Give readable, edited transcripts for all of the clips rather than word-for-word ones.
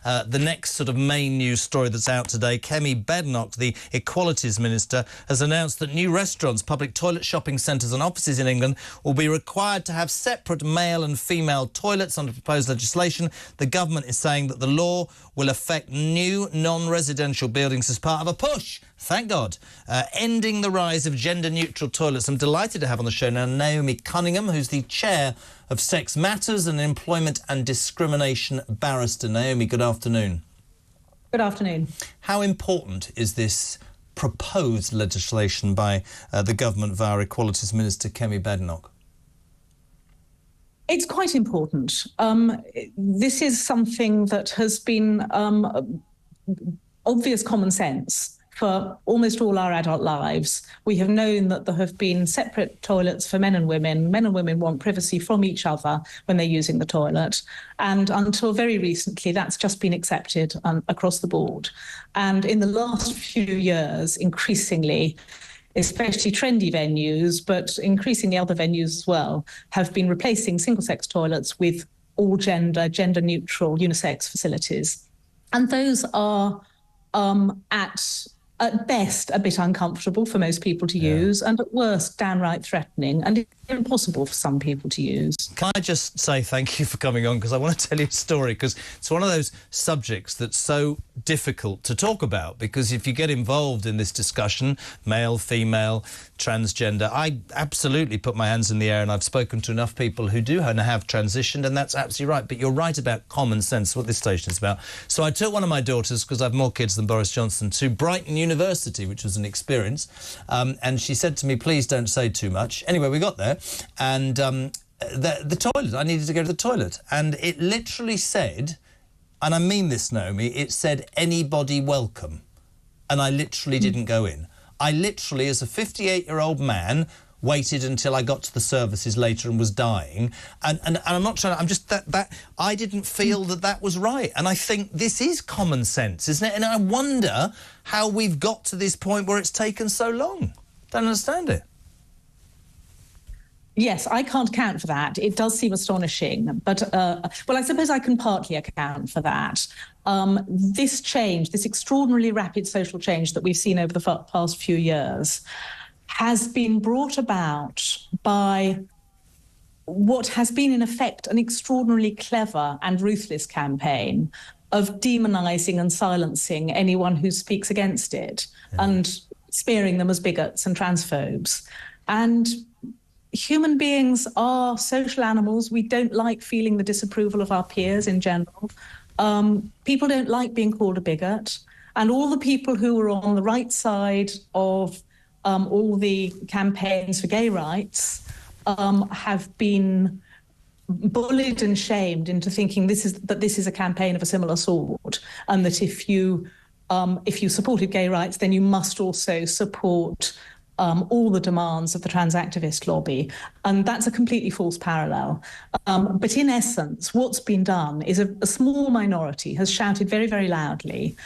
the next sort of main news story that's out today. Kemi Badenoch, the Equalities Minister, has announced that new restaurants, public toilet, shopping centres and offices in England will be required to have separate male and female toilets under proposed legislation. The government is saying that the law will affect new non-residential buildings as part of a push, thank God, ending the rise of gender-neutral toilets. I'm delighted to have on the show now Naomi Cunningham, who's the chair of Sex Matters and Employment and Discrimination Barrister. Naomi, good afternoon. Good afternoon. How important is this proposed legislation by the government via Equalities Minister Kemi Badenoch? It's quite important. This is something that has been obvious common sense for almost all our adult lives. We have known that there have been separate toilets for men and women. Men and women want privacy from each other when they're using the toilet. And until very recently, that's just been accepted across the board. And in the last few years, increasingly, especially trendy venues, but increasingly other venues as well, have been replacing single-sex toilets with all-gender, gender-neutral, unisex facilities. And those are, at best, a bit uncomfortable for most people to use, and at worst, downright threatening and impossible for some people to use. Can I just say thank you for coming on, because I want to tell you a story, because it's one of those subjects that's so difficult to talk about, because if you get involved in this discussion, male, female, transgender, I absolutely put my hands in the air, and I've spoken to enough people who do and have transitioned, and that's absolutely right. But you're right about common sense, what this station is about. So I took one of my daughters, because I have more kids than Boris Johnson, to Brighton University, which was an experience, and she said to me, please don't say too much. Anyway, we got there, and the toilet, I needed to go to the toilet, and it literally said, and I mean this, Naomi, it said anybody welcome, and I literally didn't go in. I literally, as a 58-year-old man, waited until I got to the services later and was dying, and I'm not trying to, I'm just that I didn't feel that was right, and I think this is common sense, isn't it? And I wonder how we've got to this point where it's taken so long. Don't understand it. Yes, I can't account for that. It does seem astonishing, but, well, I suppose I can partly account for that. This change, this extraordinarily rapid social change that we've seen over the past few years has been brought about by what has been, in effect, an extraordinarily clever and ruthless campaign of demonising and silencing anyone who speaks against it and spearing them as bigots and transphobes. And human beings are social animals. We don't like feeling the disapproval of our peers in general. People don't like being called a bigot. And all the people who are on the right side of all the campaigns for gay rights have been bullied and shamed into thinking this is a campaign of a similar sort, and that if you supported gay rights, then you must also support all the demands of the trans activist lobby. And that's a completely false parallel. But in essence, what's been done is a small minority has shouted very, very loudly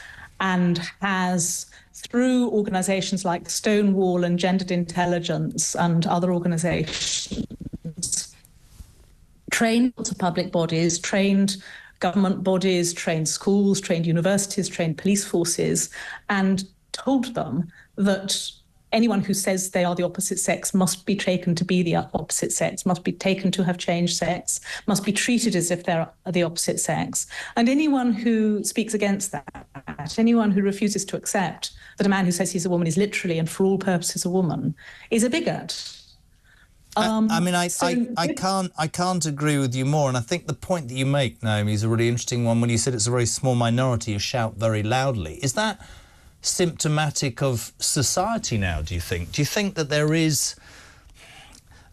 and has, through organisations like Stonewall and Gendered Intelligence and other organisations, trained lots of public bodies, trained government bodies, trained schools, trained universities, trained police forces, and told them that anyone who says they are the opposite sex must be taken to be the opposite sex, must be taken to have changed sex, must be treated as if they're the opposite sex. And anyone who speaks against that, anyone who refuses to accept that a man who says he's a woman is literally and for all purposes a woman, is a bigot. I can't agree with you more, and I think the point that you make, Naomi, is a really interesting one when you said it's a very small minority who shout very loudly. Is that symptomatic of society now, do you think? Do you think that there is...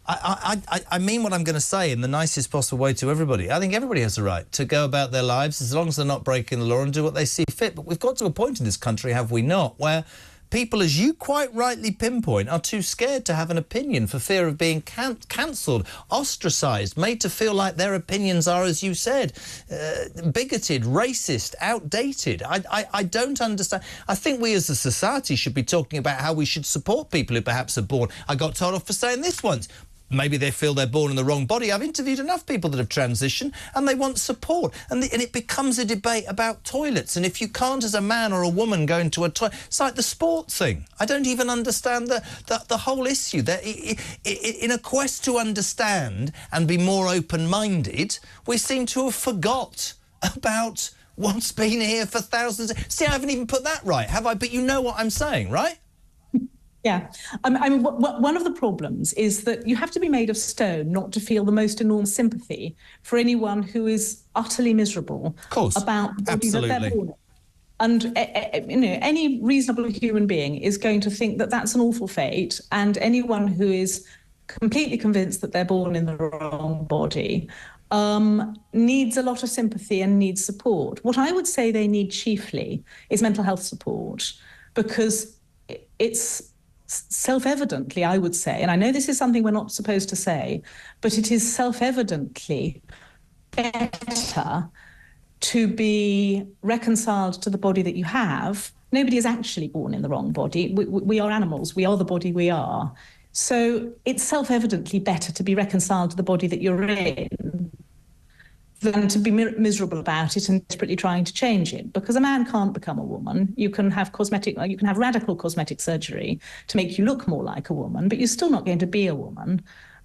I mean what I'm going to say in the nicest possible way to everybody. I think everybody has the right to go about their lives as long as they're not breaking the law and do what they see fit. But we've got to a point in this country, have we not, where people, as you quite rightly pinpoint, are too scared to have an opinion for fear of being cancelled, ostracised, made to feel like their opinions are, as you said, bigoted, racist, outdated. I don't understand. I think we as a society should be talking about how we should support people who perhaps are born. I got told off for saying this once. maybe they feel they're born in the wrong body. I've interviewed enough people that have transitioned and they want support. And it becomes a debate about toilets. And if you can't, as a man or a woman, go into a toilet, it's like the sport thing. I don't even understand the whole issue. In a quest to understand and be more open-minded, we seem to have forgot about what's been here for thousands. See, I haven't even put that right, have I? But you know what I'm saying, right? Yeah. I mean, one of the problems is that you have to be made of stone not to feel the most enormous sympathy for anyone who is utterly miserable about the body that they're born in. And, any reasonable human being is going to think that that's an awful fate, and anyone who is completely convinced that they're born in the wrong body needs a lot of sympathy and needs support. What I would say they need chiefly is mental health support, because it's self-evidently, I would say, and I know this is something we're not supposed to say, but it is self-evidently better to be reconciled to the body that you have. Nobody is actually born in the wrong body. We are animals. We are the body we are. So it's self-evidently better to be reconciled to the body that you're in than to be miserable about it and desperately trying to change it. Because a man can't become a woman. You can have radical cosmetic surgery to make you look more like a woman, but you're still not going to be a woman.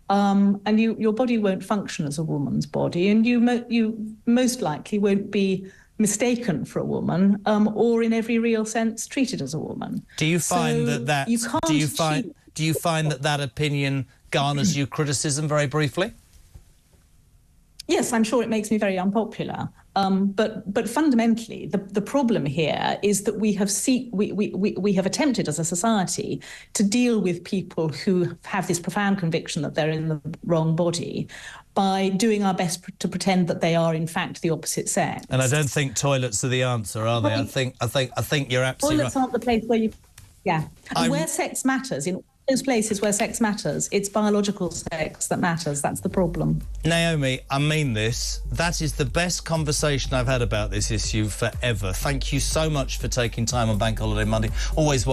And your body won't function as a woman's body, and you most likely won't be mistaken for a woman, or in every real sense treated as a woman. Do you find do you find that opinion garners you criticism, very briefly? Yes, I'm sure it makes me very unpopular. But fundamentally, the problem here is that we have attempted as a society to deal with people who have this profound conviction that they're in the wrong body by doing our best to pretend that they are in fact the opposite sex. And I don't think toilets are the answer, are they? I think you're absolutely toilets right. Aren't the place where you, and where sex matters, in those places where sex matters, it's biological sex that matters. That's the problem. Naomi, I mean this. That is the best conversation I've had about this issue forever. Thank you so much for taking time on Bank Holiday Monday. Always welcome.